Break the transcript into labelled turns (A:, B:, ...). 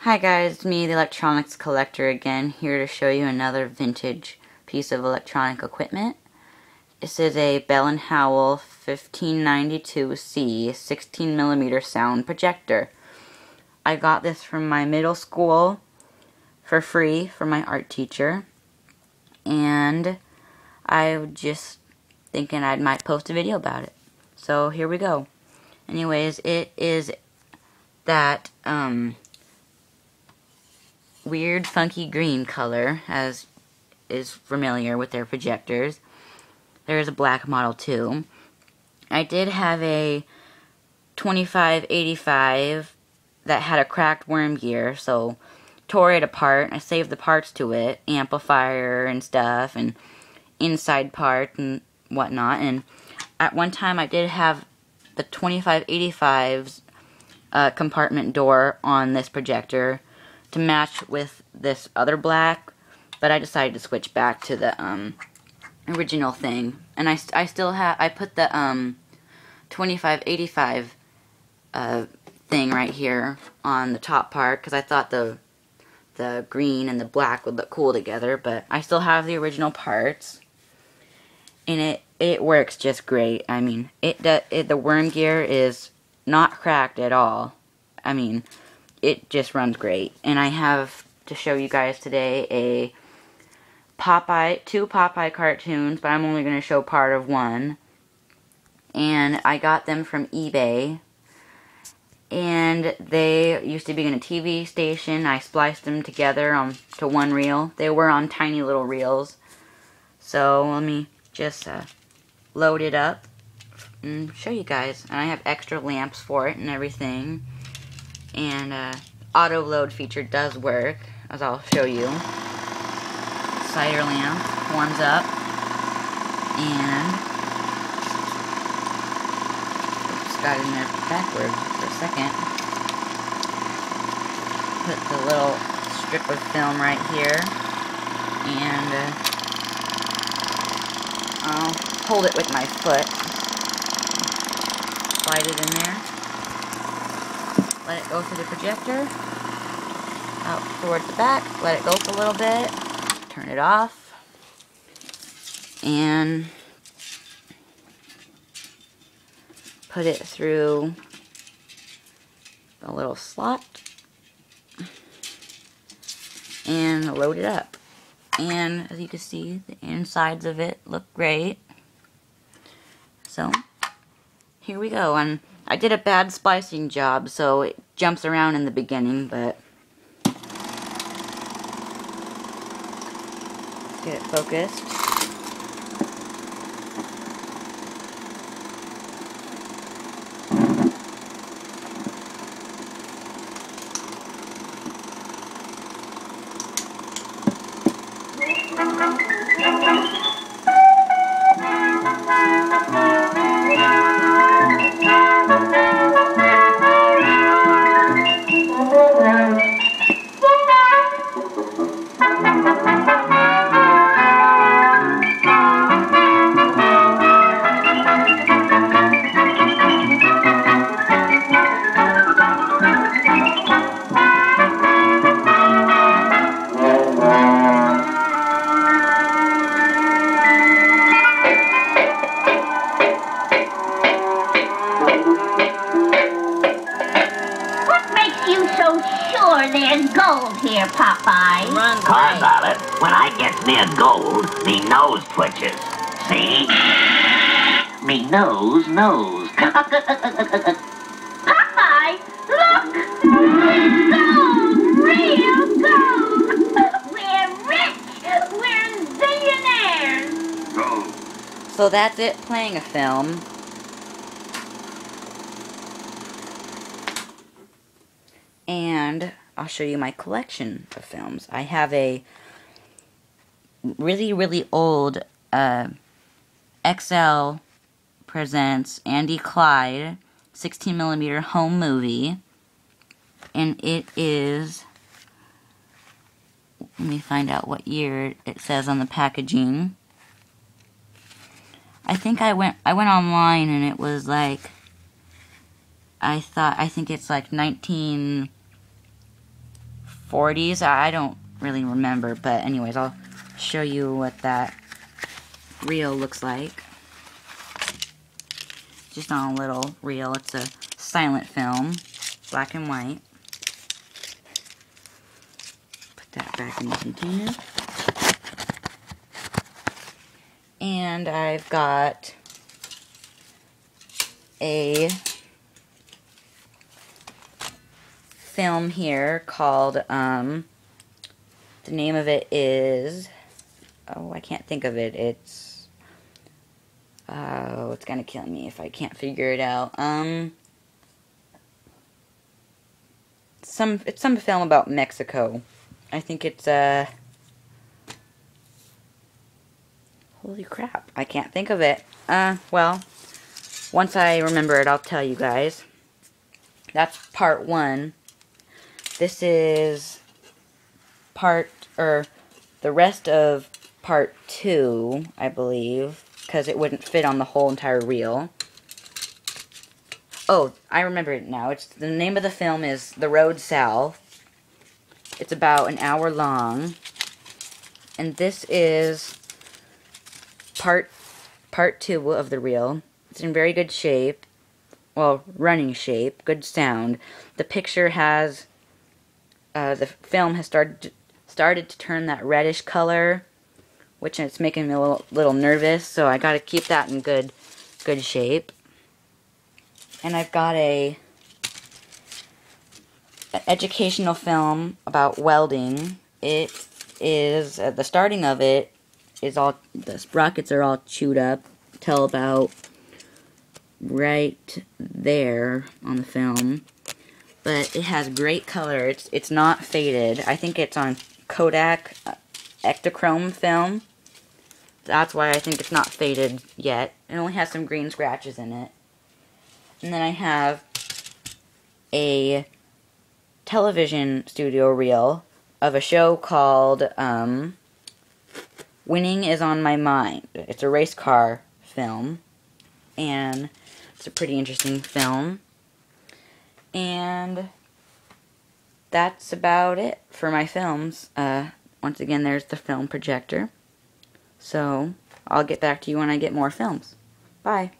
A: Hi guys, it's me, the electronics collector again, here to show you another vintage piece of electronic equipment. This is a Bell&howell 1592C 16mm sound projector. I got this from my middle school for free from my art teacher, and I was just thinking I might post a video about it. So here we go. Anyways, it is that weird funky green color, as is familiar with their projectors. There's a black model too. I did have a 2585 that had a cracked worm gear, so tore it apart. I saved the parts to it, amplifier and stuff, and inside part and whatnot. And at one time I did have the 2585's compartment door on this projector to match with this other black, but I decided to switch back to the original thing. And I still have, I put the 2585 thing right here on the top part because I thought the green and the black would look cool together, but I still have the original parts, and it works just great. I mean, the worm gear is not cracked at all. I mean, it just runs great. And I have to show you guys today two Popeye cartoons, but I'm only going to show part of one. And I got them from eBay. And they used to be in a TV station. I spliced them together onto one reel. They were on tiny little reels. So let me just load it up and show you guys. And I have extra lamps for it and everything. And auto load feature does work, as I'll show you. Cider lamp warms up, and oops, got in there backwards for a second. Put the little strip of film right here, and I'll hold it with my foot. Slide it in there. Let it go through the projector, out towards the back, let it go for a little bit, turn it off, and put it through the little slot, and load it up. And as you can see, the insides of it look great. So, here we go. And I did a bad splicing job, so it jumps around in the beginning, but let's get it focused.
B: There's gold here, Popeye.
C: About it. When I gets near gold, me nose twitches. See? Me nose.
B: Popeye, look! Gold! Real gold! We're rich! We're billionaires!
C: Gold.
A: So that's it, playing a film. And I'll show you my collection of films. I have a really old XL presents Andy Clyde 16mm home movie, and it is, let me find out what year it says on the packaging. I think I went online, and it was like, I think it's like 40s. I don't really remember, but anyways, I'll show you what that reel looks like. Just on a little reel. It's a silent film, black and white. Put that back in the container. And I've got a film here called, the name of it is, oh, I can't think of it. It's, oh, it's gonna kill me if I can't figure it out. It's some film about Mexico. I think it's, holy crap, I can't think of it. Well, once I remember it, I'll tell you guys. That's part 1. This is the rest of part 2, I believe, because it wouldn't fit on the whole entire reel. Oh, I remember it now. The name of the film is The Road South. It's about an hour long. And this is part 2 of the reel. It's in very good shape. Well, running shape. Good sound. The picture has, the film has started to turn that reddish color, which it's making me a little nervous, so I gotta keep that in good shape. And I've got an educational film about welding. It is, at the starting of it, the sprockets are all chewed up. Tell about right there on the film. But it has great color. It's not faded. I think it's on Kodak Ektachrome film. That's why I think it's not faded yet. It only has some green scratches in it. And then I have a television studio reel of a show called Winning is on My Mind. It's a race car film, and it's a pretty interesting film. And that's about it for my films. Once again, there's the film projector. So I'll get back to you when I get more films. Bye.